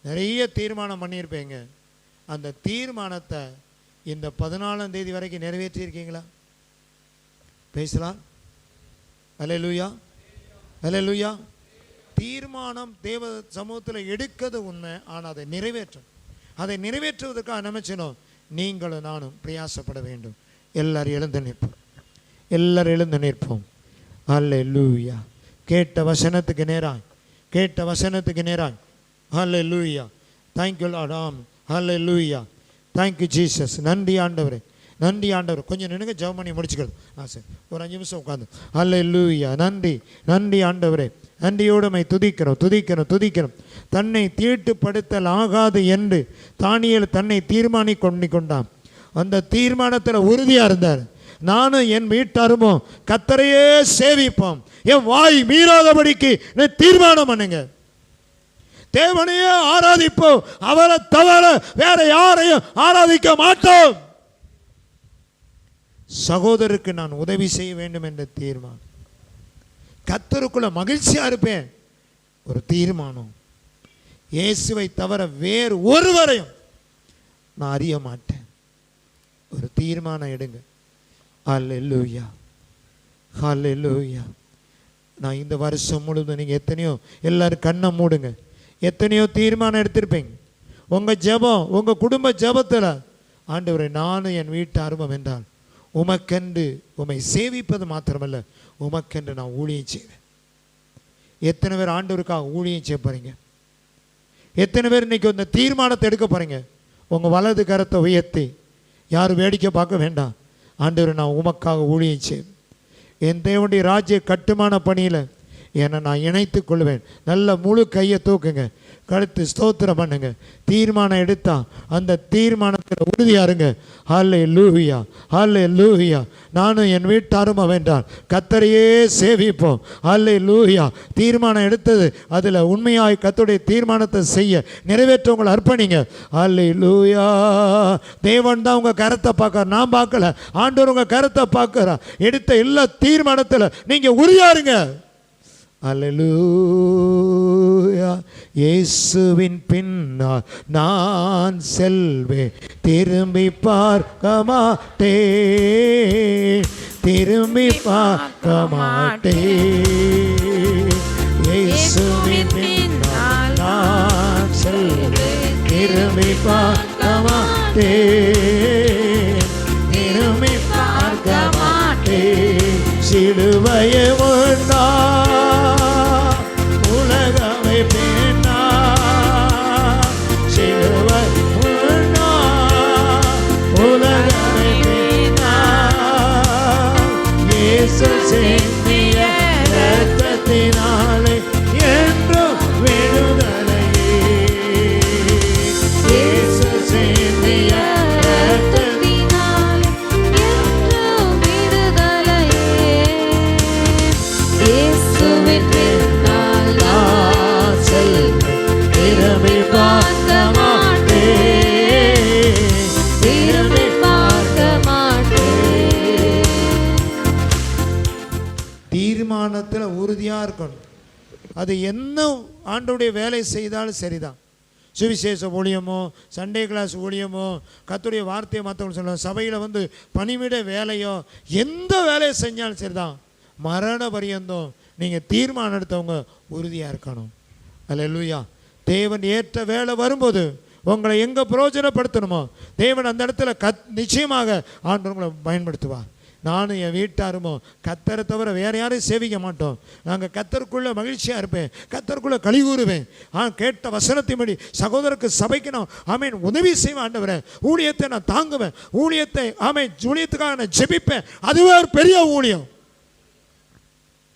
நிறைய தீர்மானம் பண்ணியிருப்பீங்க. அந்த தீர்மானத்தை இந்த 14ஆம் தேதி வரைக்கும் நிறைவேற்றியிருக்கீங்களா? பேசலாம். அல்லேலூயா, அல்லேலூயா. தீர்மானம் தேவ சமூகத்தில் எடுக்கிறது உண்மை, ஆனால் அதை நிறைவேற்றும். அதை நிறைவேற்றுவதற்காக நினைச்சணும் நீங்களும் நானும் பிரயாசப்பட வேண்டும். எல்லாரும் எழுந்து நிற்போம், எல்லாரும் எழுந்து நிற்போம். அல்லேலூயா. கேட்ட வசனத்துக்கு நேராய், கேட்ட வசனத்துக்கு நேராய். அல்லேலூயா. Thank you Lord. ஆம். அல்லேலூயா. Thank you Jesus. நன்றி ஆண்டவரே, நன்றி ஆண்டவர். கொஞ்சம் நினைங்க, ஜெபம் பண்ணி முடிச்சுக்கிறது. சரி, ஒரு 5 நிமிஷம் உட்காந்து. அல்லேலூயா. நன்றி, நன்றி ஆண்டவரே. நன்றியோடுமை துதிக்கிறோம், துதிக்கிறோம், துதிக்கிறோம். தன்னை தீட்டுப்படுத்தல் ஆகாது என்று தானியேல் தன்னை தீர்மானி கொண்டான். அந்த தீர்மானத்தில் உறுதியாக இருந்தார். நானும் என் வீட்டாருமோ கர்த்தரையே சேவிப்போம், என் வாய் மீறாதபடிக்கு தீர்மானம் பண்ணுங்க. தேவனையே ஆராதிப்போம், அவரை தவிர வேற யாரையும் ஆராதிக்க மாட்டோம். சகோதரருக்கு நான் உதவி செய்ய வேண்டும் என்ற தீர்மானம். கர்த்தருக்குள்ள மகிழ்ச்சியா இருப்பேன், ஒரு தீர்மானம். இயேசுவை தவிர வேறு ஒருவரையும் நான் அறிய மாட்டேன், ஒரு தீர்மானம் எடுங்க. ஹல்லேலூயா, ஹல்லேலூயா. நான் இந்த வருஷம் முழுவதும் நீங்கள் எத்தனையோ, எல்லாரும் கண்ணை மூடுங்க, எத்தனையோ தீர்மானம் எடுத்திருப்பீங்க. உங்கள் ஜெபம், உங்கள் குடும்ப ஜெபத்தில், ஆண்டவரே நானும் என் வீட்டு அருமம் என்றால் உமக்கென்று உம்மை சேவிப்பது மாத்திரமல்ல, உமக்கென்று நான் ஊழியம் செய்வேன். எத்தனை பேர் ஆண்டவருக்காக ஊழியம் செய்ய போகிறீங்க? எத்தனை பேர் இன்னைக்கு இந்த தீர்மானத்தை எடுக்க போகிறீங்க? உங்கள் வலது கரத்தை உயர்த்தி, யாரும் வேடிக்கை பார்க்க வேண்டாம், ஆண்டவர் நான் உமக்காக ஊழியம் செய்வேன். என் தேவனுடைய ராஜ்ய கட்டுமான பணியில் என்னை நான் இணைத்து கொள்வேன். நல்ல முழு கையை தூக்குங்க, கழுத்து ஸ்தோத்திரம் பண்ணுங்க. தீர்மானம் எடுத்தா அந்த தீர்மானத்தில் உறுதியாக இருங்க. ஹல்லேலூயா, ஹல்லேலூயா. நானும் என் வீட்டாரும் அவென்றால் கர்த்தரையே சேவிப்போம். ஹல்லேலூயா. தீர்மானம் எடுத்தது, அதில் உண்மையாய் கர்த்தருடைய தீர்மானத்தை செய்ய நிறைவேற்றவங்களை அர்ப்பணிங்க. ஹல்லேலூயா. தேவன் தான் உங்கள் கரத்தை பார்க்க, நான் பார்க்கல, ஆண்டவர் உங்கள் கரத்தை பார்க்குறா. எடுத்த எல்லா தீர்மானத்தில் நீங்கள் உறுதியாருங்க. அல்லேலூயா. இயேசுவின் பின்னால் நான் செல்வேன், திரும்பி பார்க்க மாட்டேன், திரும்பி பார்க்க மாட்டேன். இயேசுவின் பின்னால் நான் செல்வேன், திரும்பி பார்க்க மாட்டேன், திரும்பி பார்க்க மாட்டேன். சிலுவையை முன்னா உலகமே பேனா, சிலுவை முன்னா உலகமே பேனா. இயேசு சிந்திய இரத்தத்தினாலே என்றும் விடுதலையே, இயேசு சிந்திய இரத்தத்தினாலே என்றும் விடுதலையே. இயேசுவின் பின்னால் நான் செல்வேன், திரும்பி பார்க்க மாட்டேன், திரும்பி பார்க்க மாட்டேன். தீர்மானத்தில் உறுதியாக இருக்கணும். அது என்ன ஆண்டவருடைய வேலை செய்தாலும் சரிதான். சுவிசேஷ ஊழியமோ, சண்டே கிளாஸ் ஊழியமோ, கர்த்தருடைய வார்த்தையை மற்றவங்க சொல்லணும், சபையில் வந்து பணிவிட வேலையோ, எந்த வேலையை செஞ்சாலும் சரிதான், மரண பரியந்தம் நீங்கள் தீர்மானம் எடுத்தவங்க உறுதியாக இருக்கணும். அல்லேலூயா. தேவன் ஏற்ற வேலை வரும்போது உங்களை எங்கே பிரயோஜனப்படுத்தணுமோ தேவன் அந்த இடத்துல நிச்சயமாக ஆண்டவங்களை பயன்படுத்துவார். நானும் என் வீட்டாருமோ கர்த்தரை தவிர வேறு யாரையும் சேவிக்க மாட்டோம். நாங்கள் கர்த்தருக்குள்ளே மகிழ்ச்சியாக இருப்பேன், கர்த்தருக்குள்ளே களி கூறுவேன். கேட்ட வசனத்தின்படி சகோதரருக்கு சபைக்கு நான் ஆமேன் உதவி செய்வேன். ஆண்டவரே ஊழியத்தை நான் தாங்குவேன், ஊழியத்தை ஆமேன் ஊழியத்துக்காக நான் ஜெபிப்பேன். அதுவே ஒரு பெரிய ஊழியம்.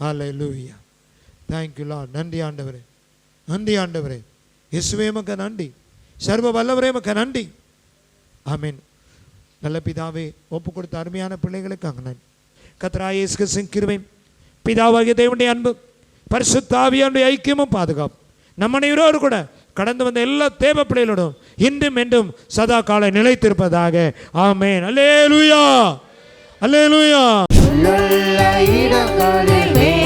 அல்லேலூயா. Thank you Lord. நன்றி ஆண்டவரே, நன்றி ஆண்டவரே. இயேசுவே உமக்கு நன்றி, சர்வ வல்லவரே உமக்கு நன்றி. ஆமேன். நல்ல பிதாவே, ஒப்பு கொடுத்த அருமையான பிள்ளைகளுக்காக நன்றி. கர்த்தராகிய இயேசு கிறிஸ்துவின் கிருபை, பிதாவாகிய தேவனுடைய அன்பு, பரிசுத்த ஆவியானுடைய ஐக்கியமும் பாதுகாப்பு நம்ம அனைவரோடு கூட கடந்து வந்த எல்லா தேவ பிள்ளைகளோடும் இன்றும் என்றும் சதா கால நிலைத்திருப்பதாக. ஆமென். அல்லேலூயா, அல்லேலூயா. நல்ல இடங்களில்